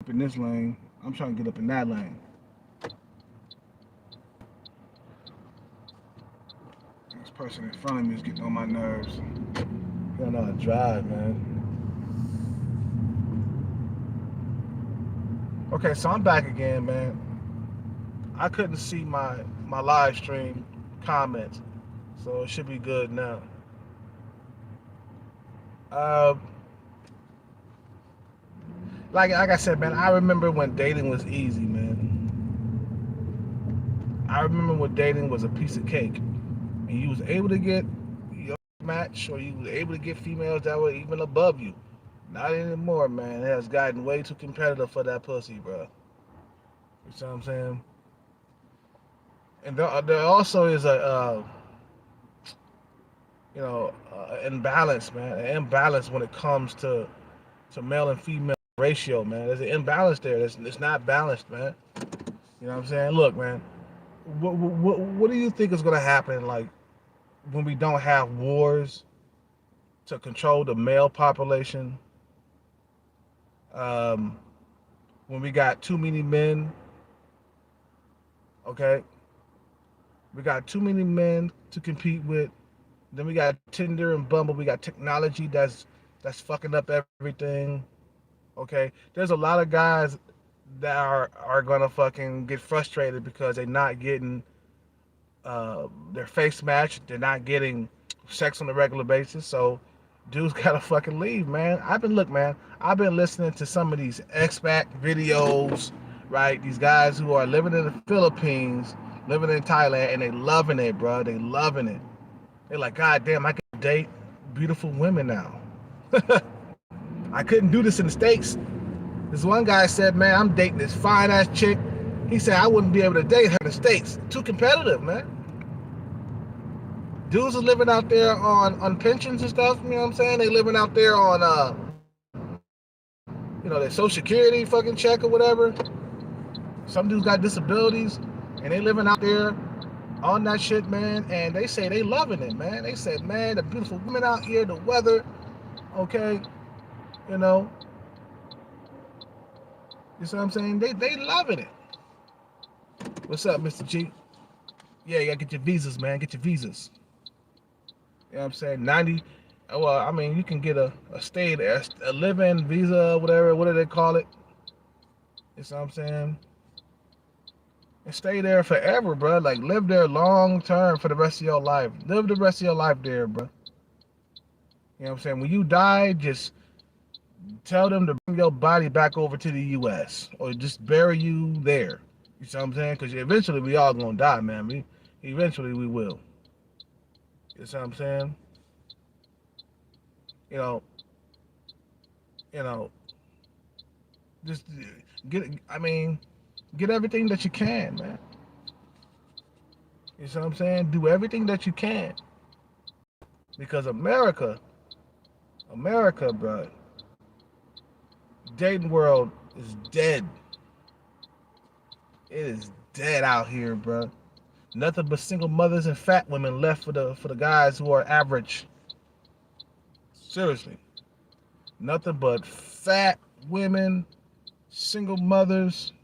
Up in this lane. I'm trying to get up in that lane. This person in front of me is getting on my nerves. You don't know how to drive, man. Okay, so I'm back again, man. I couldn't see my live stream comments, so it should be good now. Uh, like I said, man, I remember when dating was easy, man. I remember when dating was a piece of cake, and you was able to get your match, or you was able to get females that were even above you. Not anymore, man. It has gotten way too competitive for that pussy, bro. You see what I'm saying? And there also is a imbalance, man. An imbalance when it comes to male and female ratio, man. There's an imbalance there. It's not balanced, man. You know what I'm saying? Look, man. What do you think is gonna happen, like when we don't have wars to control the male population? Um, when we got too many men, okay, we got too many men to compete with. Then we got Tinder and Bumble. We got technology that's fucking up everything. Okay, there's a lot of guys that are gonna fucking get frustrated because they're not getting their face matched. They're not getting sex on a regular basis. So dudes gotta fucking leave, man. Man. I've been listening to some of these expat videos, right? These guys who are living in the Philippines, living in Thailand, and they loving it, bro. They loving it. They're like, God damn, I can date beautiful women now. I couldn't do this in the States. This one guy said, man, I'm dating this fine ass chick. He said I wouldn't be able to date her in the States. Too competitive, man. Dudes are living out there on pensions and stuff, you know what I'm saying? They living out there on their social security fucking check or whatever. Some dudes got disabilities and they living out there on that shit, man, and they say they loving it, man. They said, man, the beautiful women out here, the weather, okay, you know, you see what I'm saying? They loving it. What's up, Mr. G? Yeah, you gotta get your visas, man. Get your visas. You know what I'm saying? 90. Well, I mean, you can get a stay there, a live-in visa, whatever. What do they call it? You know what I'm saying? And stay there forever, bro. Like, live there long term for the rest of your life. Live the rest of your life there, bro. You know what I'm saying? When you die, just tell them to bring your body back over to the U.S. or just bury you there. You see what I'm saying? Because eventually we all gonna die, man. Eventually we will. You see what I'm saying? You know, you know, just get. I mean, get everything that you can, man. You see what I'm saying? Do everything that you can because America, bro, dating world is dead. It is dead out here, bro. Nothing but single mothers and fat women left for the guys who are average. Seriously, nothing but fat women, single mothers,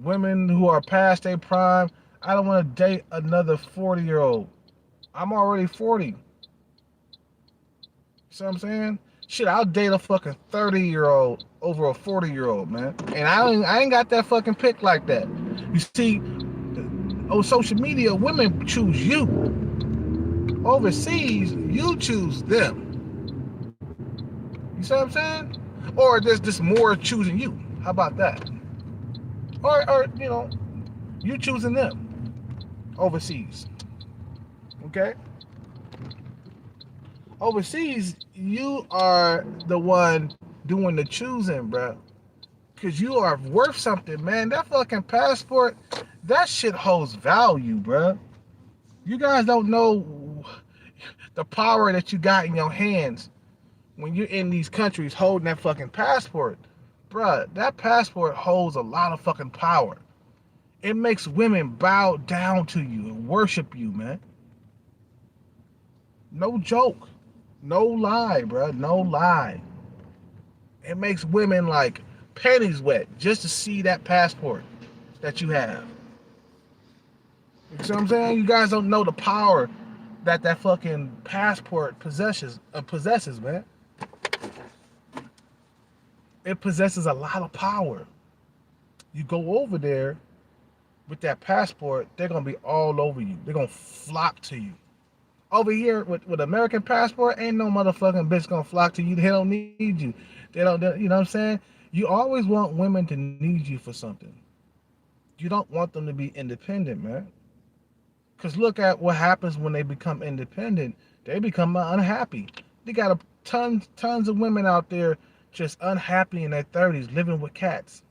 women who are past their prime. I don't want to date another 40-year-old. I'm already 40. You see what I'm saying? Shit, I'll date a fucking 30-year-old over a 40-year-old, man. And I ain't got that fucking pick like that. You see, on social media, women choose you. Overseas, you choose them. You see what I'm saying? Or there's just more choosing you. How about that? Or you choosing them overseas. Okay? Overseas, you are the one doing the choosing, bro. Because you are worth something, man. That fucking passport, that shit holds value, bro. You guys don't know the power that you got in your hands when you're in these countries holding that fucking passport. Bruh, that passport holds a lot of fucking power. It makes women bow down to you and worship you, man. No joke. No lie, bruh. No lie. It makes women like panties wet just to see that passport that you have. You see what I'm saying? You guys don't know the power that fucking passport possesses, man. It possesses a lot of power. You go over there with that passport, they're gonna be all over you. They're gonna flock to you. Over here with American passport, ain't no motherfucking bitch gonna flock to you. They don't need you. You know what I'm saying? You always want women to need you for something. You don't want them to be independent, man. Because look at what happens when they become independent. They become unhappy. They got tons of women out there just unhappy in their 30s living with cats.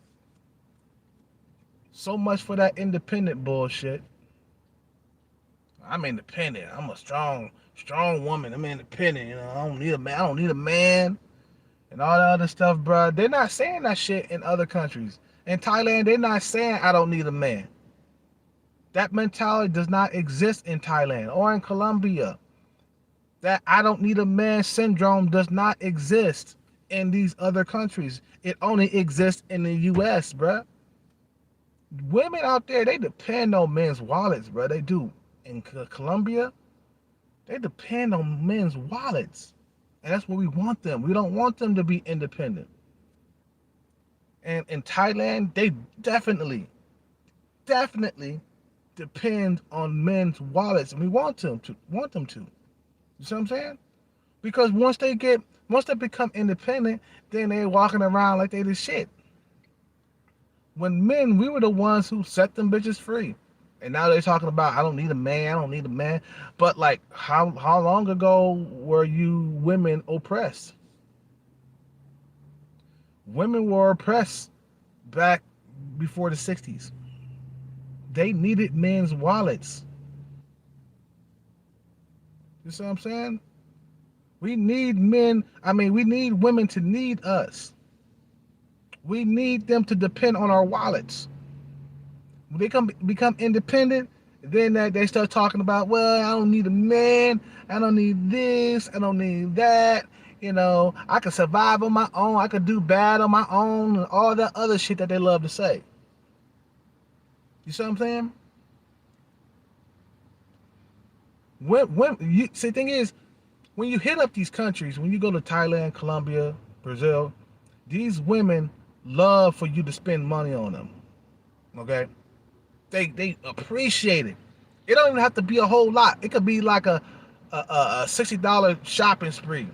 So much for that independent bullshit. I'm independent. I'm a strong woman. I'm independent. You know, I don't need a man. I don't need a man. And all that other stuff, bro. They're not saying that shit in other countries. In Thailand, they're not saying I don't need a man. That mentality does not exist in Thailand or in Colombia. That I don't need a man syndrome does not exist in these other countries. It only exists in the US, bruh. Women out there, they depend on men's wallets, bruh. They do. In Colombia, they depend on men's wallets. And that's what we want them. We don't want them to be independent. And in Thailand, they definitely depend on men's wallets, and we want them to. You see what I'm saying? Because once they become independent, then they're walking around like they the shit. When men, we were the ones who set them bitches free. And now they're talking about I don't need a man. But like how long ago were you women oppressed? Women were oppressed back before the 60s. They needed men's wallets. You see what I'm saying? We need men, we need women to need us. We need them to depend on our wallets. When they become independent, then they start talking about, well, I don't need a man, I don't need this, I don't need that. You know, I can survive on my own, I could do bad on my own, and all that other shit that they love to say. You see what I'm saying? See, the thing is, when you hit up these countries, when you go to Thailand, Colombia, Brazil, these women love for you to spend money on them. Okay? They appreciate it. It don't even have to be a whole lot. It could be like a $60 shopping spree.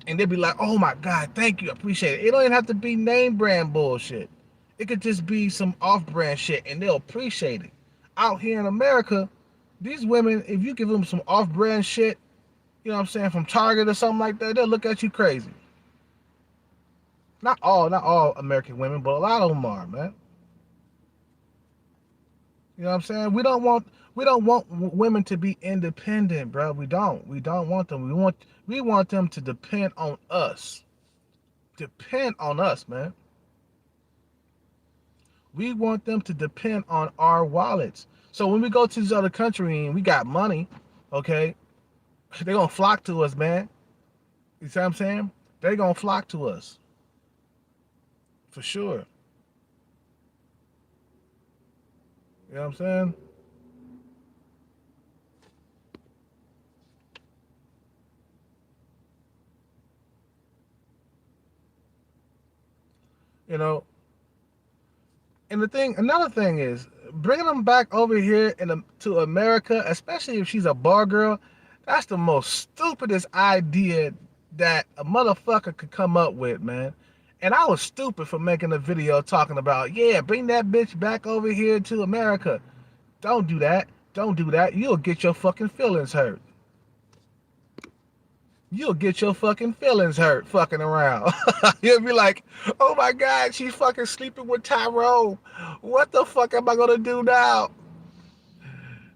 And they'd be like, oh my God, thank you, appreciate it. It don't even have to be name brand bullshit. It could just be some off-brand shit, and they'll appreciate it. Out here in America, these women, if you give them some off-brand shit, you know what I'm saying, from Target or something like that, they'll look at you crazy. Not all American women, but a lot of them are, man. You know what I'm saying? We don't want women to be independent, bro. We don't want them. We want them to depend on us. Depend on us, man. We want them to depend on our wallets. So when we go to this other country and we got money, okay, they're gonna flock to us, man. You see what I'm saying? They're gonna flock to us. For sure. You know what I'm saying? You know, and another thing is bringing them back over here to America, especially if she's a bar girl. That's the most stupidest idea that a motherfucker could come up with, man. And I was stupid for making a video talking about, yeah, bring that bitch back over here to America. Don't do that. Don't do that. You'll get your fucking feelings hurt. You'll get your fucking feelings hurt fucking around. You'll be like, oh my God, she's fucking sleeping with Tyrone. What the fuck am I gonna do now?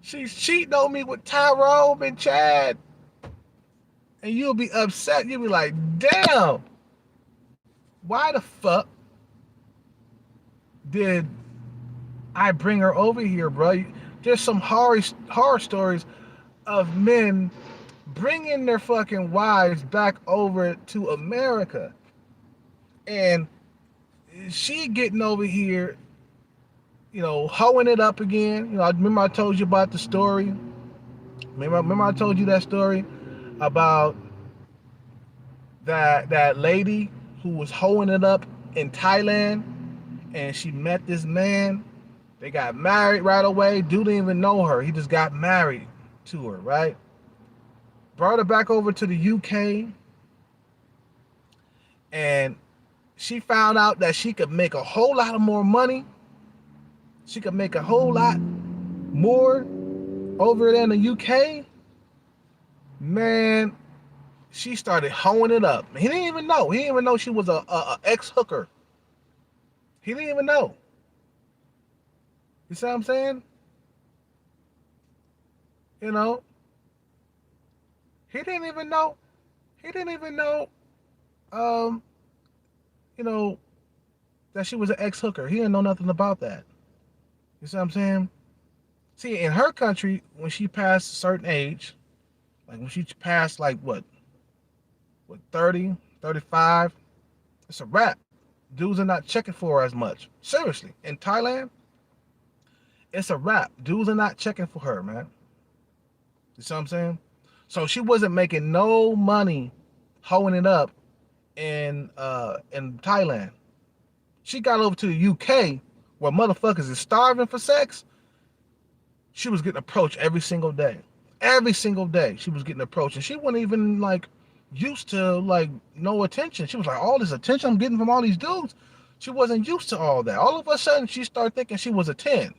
She's cheating on me with Tyrone and Chad. And you'll be upset. You'll be like, damn, why the fuck did I bring her over here, bro? There's some horror stories of men bringing their fucking wives back over to America. And she getting over here, hoeing it up again. I remember I told you about the story. Remember I told you that story about that lady who was hoeing it up in Thailand, and she met this man. They got married right away. Dude didn't even know her. He just got married to her, right? Brought her back over to the UK, and she found out that she could make a whole lot of more money. She could make a whole lot more over there in the UK. Man, she started hoeing it up. He didn't even know. He didn't even know she was a ex-hooker. He didn't even know. You see what I'm saying? You know, he didn't even know. He didn't even know, um, you know, that she was an ex-hooker. He didn't know nothing about that. You see what I'm saying? See, in her country, when she passed a certain age, like when she passed like what 30, 35, it's a wrap. Dudes are not checking for her as much. Seriously. In Thailand, it's a wrap. Dudes are not checking for her, man. You see what I'm saying? So she wasn't making no money hoeing it up in Thailand. She got over to the UK where motherfuckers is starving for sex. She was getting approached every single day. Every single day she was getting approached. And she wasn't even like used to like no attention. She was like, all this attention I'm getting from all these dudes. She wasn't used to all that. All of a sudden she started thinking she was a 10.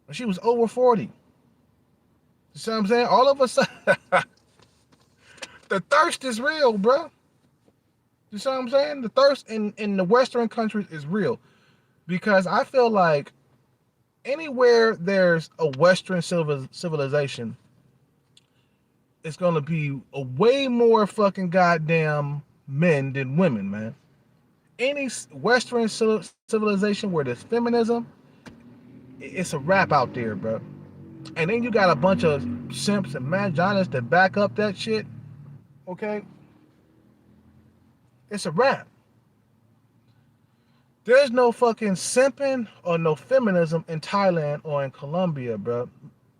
And she was over 40. You see what I'm saying? All of a sudden the thirst is real, bro. You see what I'm saying? The thirst in the Western countries is real. Because I feel like anywhere there's a Western civilization, it's going to be a way more fucking goddamn men than women, man. Any Western civilization where there's feminism, it's a wrap out there, bro. And then you got a bunch of simps and manginas that back up that shit, okay? It's a wrap. There's no fucking simping or no feminism in Thailand or in Colombia, bro.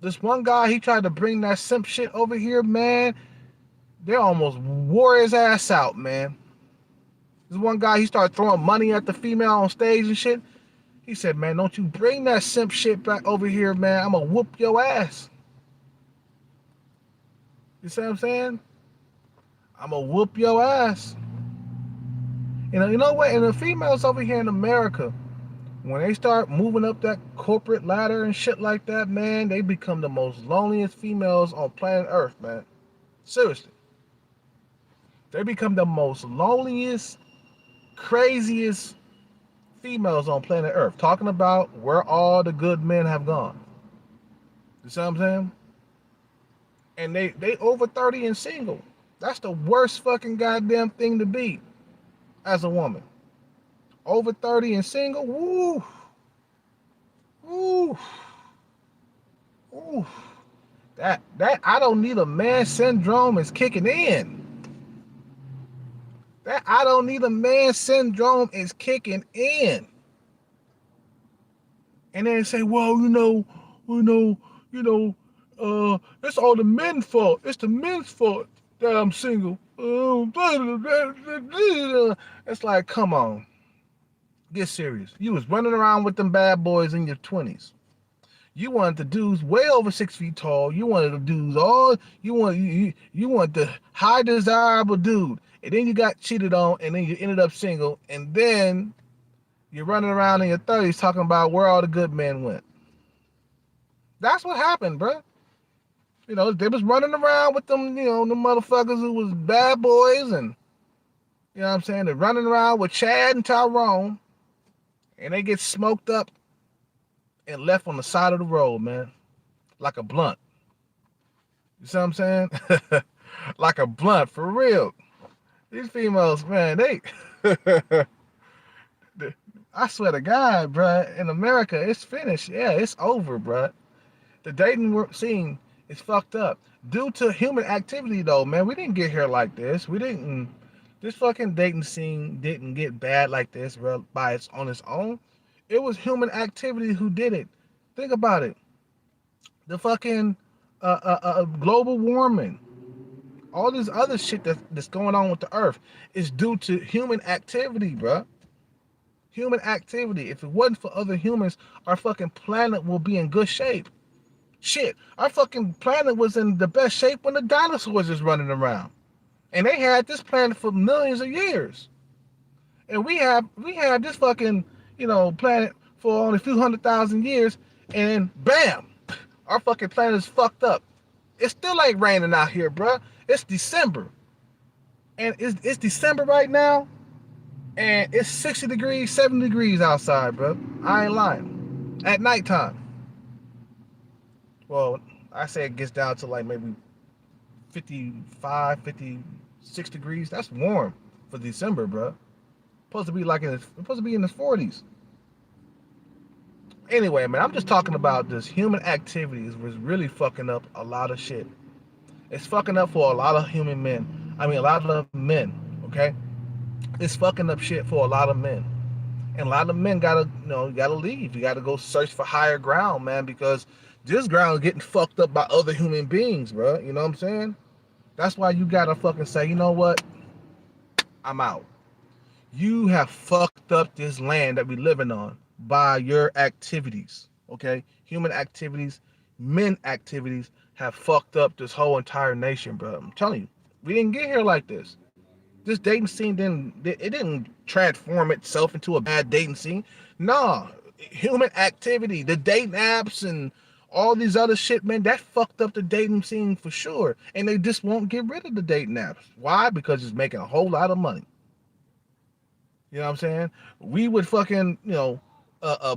This one guy, he tried to bring that simp shit over here, man. They almost wore his ass out, man. This one guy, he started throwing money at the female on stage and shit. He said, man, don't you bring that simp shit back over here, man. I'm gonna whoop your ass. You see what I'm saying? I'm gonna whoop your ass. You know what? And the females over here in America, when they start moving up that corporate ladder and shit like that, man, they become the most loneliest females on planet Earth, man. Seriously. They become the most loneliest, craziest females on planet Earth. Talking about where all the good men have gone. You see what I'm saying? And they over 30 and single. That's the worst fucking goddamn thing to be as a woman. Over 30 and single, woo. Woo. Woo. That I don't need a man syndrome is kicking in. That I don't need a man syndrome is kicking in. And then say, well, it's all the men's fault. It's the men's fault that I'm single. It's like, come on. Get serious. You was running around with them bad boys in your 20s. You wanted the dudes way over 6 feet tall. You wanted the dudes you want the high desirable dude. And then you got cheated on, and then you ended up single, and then you're running around in your 30s talking about where all the good men went. That's what happened, bro. They was running around with them, the motherfuckers who was bad boys, and you know what I'm saying? They're running around with Chad and Tyrone, and they get smoked up and left on the side of the road, man, like a blunt. You see what I'm saying? Like a blunt, for real. These females, man, I swear to God, bruh, in America, it's finished. Yeah, it's over, bruh. The dating scene is fucked up. Due to human activity, though, man, we didn't get here like this. We didn't This fucking dating scene didn't get bad like this, bro, by its on its own. It was human activity who did it. Think about it. The fucking global warming, all this other shit that's going on with the earth is due to human activity, bro. Human activity. If it wasn't for other humans, our fucking planet will be in good shape. Shit, our fucking planet was in the best shape when the dinosaurs was running around. And they had this planet for millions of years. And we have this fucking, planet for only a few 100,000 years, and bam, our fucking planet is fucked up. It's still like raining out here, bruh. It's December. And it's December right now, and it's 60 degrees, 70 degrees outside, bro. I ain't lying. At nighttime. Well, I say it gets down to like maybe 55, 56 degrees. That's warm for December, bro. Supposed to be in the 40s. Anyway, man, I'm just talking about this human activities was really fucking up a lot of shit. It's fucking up for a lot of human men. I mean, a lot of men, okay? It's fucking up shit for a lot of men. And a lot of men gotta, you gotta leave. You gotta go search for higher ground, man, because this ground is getting fucked up by other human beings, bro. You know what I'm saying? That's why you gotta fucking say, you know what? I'm out. You have fucked up this land that we living on by your activities, okay? Human activities, men activities have fucked up this whole entire nation, bro. I'm telling you, we didn't get here like this. This dating scene didn't transform itself into a bad dating scene. Nah, human activity, the dating apps and all these other shit, man, that fucked up the dating scene for sure. And they just won't get rid of the dating apps. Why? Because it's making a whole lot of money. You know what I'm saying? We would fucking,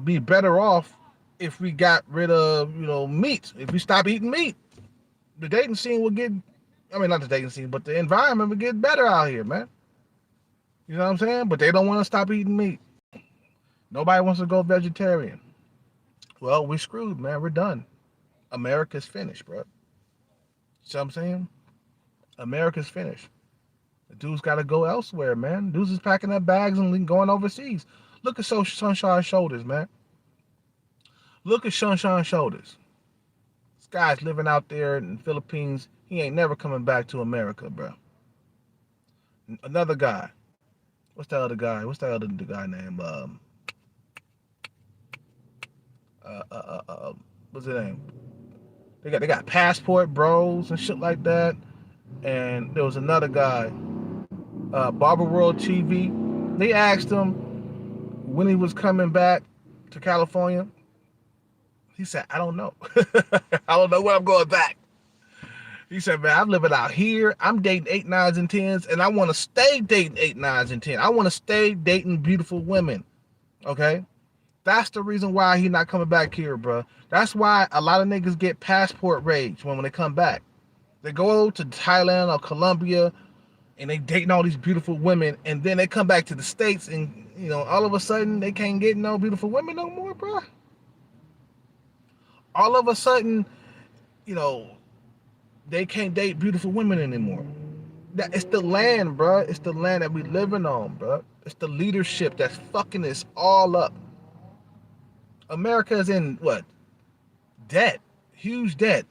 be better off if we got rid of, meat. If we stop eating meat, the dating scene would get, I mean, not the dating scene, but the environment would get better out here, man. You know what I'm saying? But they don't want to stop eating meat. Nobody wants to go vegetarian. Well, we're screwed, man. We're done. America's finished, bro. See what I'm saying? America's finished. The dude's got to go elsewhere, man. Dudes is packing up bags and going overseas. Look at Sunshine Shoulders, man. Look at Sunshine Shoulders. This guy's living out there in the Philippines. He ain't never coming back to America, bro. Another guy. What's the other guy? What's the other guy name? What's his name? They got Passport Bros and shit like that. And there was another guy, Barber World TV. They asked him when he was coming back to California. He said, I don't know. I don't know when I'm going back. He said, man, I'm living out here. I'm dating 8, 9s, and 10s, and I want to stay dating 8, 9s, and 10s. I want to stay dating beautiful women. Okay? That's the reason why he's not coming back here, bro. That's why a lot of niggas get passport rage when they come back. They go to Thailand or Colombia and they dating all these beautiful women, and then they come back to the States and, all of a sudden they can't get no beautiful women no more, bro. All of a sudden, they can't date beautiful women anymore. It's the land, bro. It's the land that we living on, bro. It's the leadership that's fucking this all up. America is in what? Debt. Huge debt.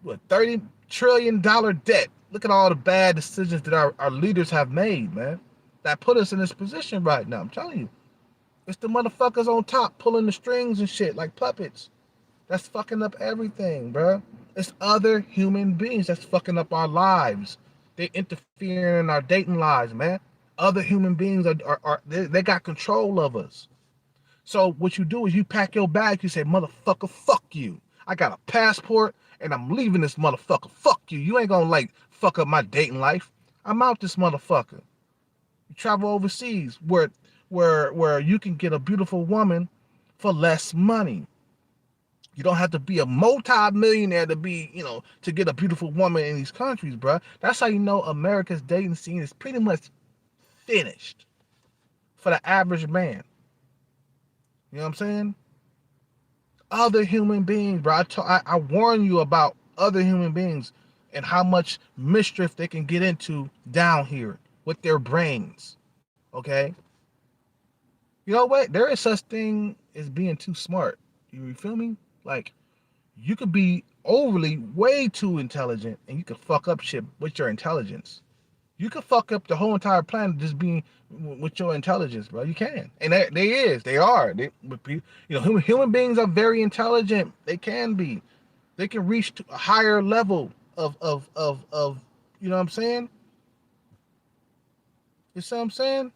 What, $30 trillion debt. Look at all the bad decisions that our leaders have made, man. That put us in this position right now. I'm telling you. It's the motherfuckers on top pulling the strings and shit like puppets. That's fucking up everything, bro. It's other human beings that's fucking up our lives. They interfering in our dating lives, man. Other human beings they got control of us. So what you do is you pack your bag. You say, motherfucker, fuck you. I got a passport and I'm leaving this motherfucker. Fuck you. You ain't gonna fuck up my dating life. I'm out this motherfucker. You travel overseas where you can get a beautiful woman for less money. You don't have to be a multi-millionaire to be, to get a beautiful woman in these countries, bro. That's how you know America's dating scene is pretty much finished for the average man. You know what I'm saying? Other human beings, bro. I warn you about other human beings and how much mischief they can get into down here with their brains. Okay. You know what? There is such thing as being too smart. You feel me? Like you could be overly way too intelligent and you could fuck up shit with your intelligence. You could fuck up the whole entire planet just being with your intelligence, bro. You can, and they are. Human beings are very intelligent. They can be. They can reach to a higher level of. You know what I'm saying? You see what I'm saying?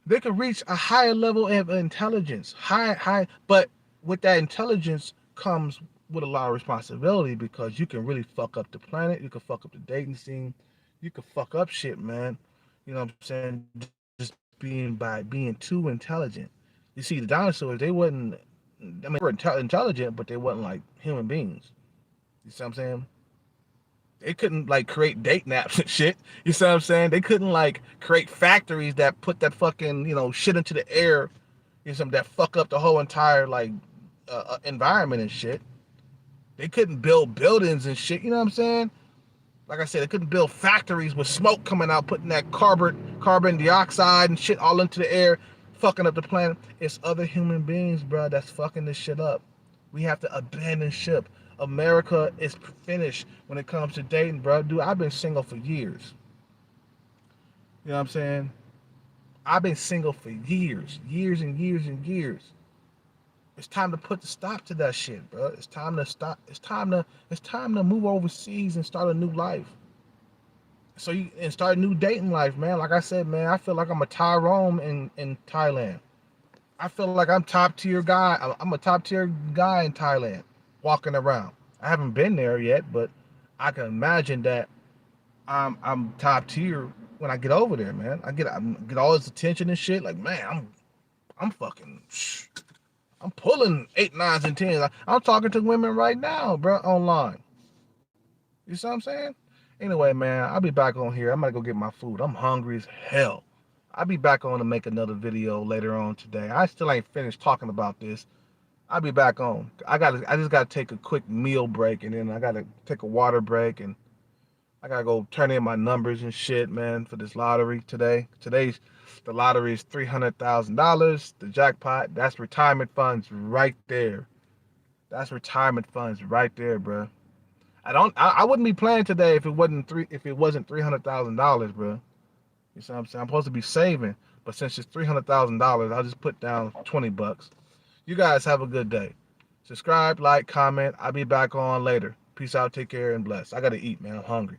They can reach a higher level of intelligence. High, but with that intelligence comes with a lot of responsibility because you can really fuck up the planet. You can fuck up the dating scene. You can fuck up shit, man. You know what I'm saying? Just being too intelligent. You see, the dinosaurs, they wasn't. I mean, they were intelligent, but they wasn't like human beings. You see what I'm saying? They couldn't like create date naps and shit. You see what I'm saying? They couldn't like create factories that put that fucking shit into the air. You know something that fuck up the whole entire like environment and shit. They couldn't build buildings and shit. You know what I'm saying? Like I said, they couldn't build factories with smoke coming out, putting that carbon dioxide and shit all into the air, fucking up the planet. It's other human beings, bro, that's fucking this shit up. We have to abandon ship. America is finished when it comes to dating, bro. Dude, I've been single for years. You know what I'm saying? I've been single for years and years and years. It's time to put the stop to that shit, bro. It's time to stop. It's time to move overseas and start a new life. Start a new dating life, man. Like I said, man, I feel like I'm a Tyrone in Thailand. I feel like I'm top tier guy. I'm a top tier guy in Thailand, walking around. I haven't been there yet, but I can imagine that I'm top tier when I get over there, man. I get all this attention and shit. Like, man, I'm fucking. I'm pulling 8, 9s, and 10s. I'm talking to women right now, bro, online. You see what I'm saying? Anyway, man, I'll be back on here. I'm gonna go get my food. I'm hungry as hell. I'll be back on to make another video later on today. I still ain't finished talking about this. I'll be back on. I just gotta take a quick meal break and then I gotta take a water break and I gotta go turn in my numbers and shit, man, for this lottery today. The lottery is $300,000. The jackpot, that's retirement funds right there. That's retirement funds right there, bro. I wouldn't be playing today if it wasn't $300,000, bro. You see what I'm saying? I'm supposed to be saving, but since it's $300,000, I'll just put down $20. You guys have a good day. Subscribe, like, comment. I'll be back on later. Peace out, take care, and bless. I gotta eat, man. I'm hungry.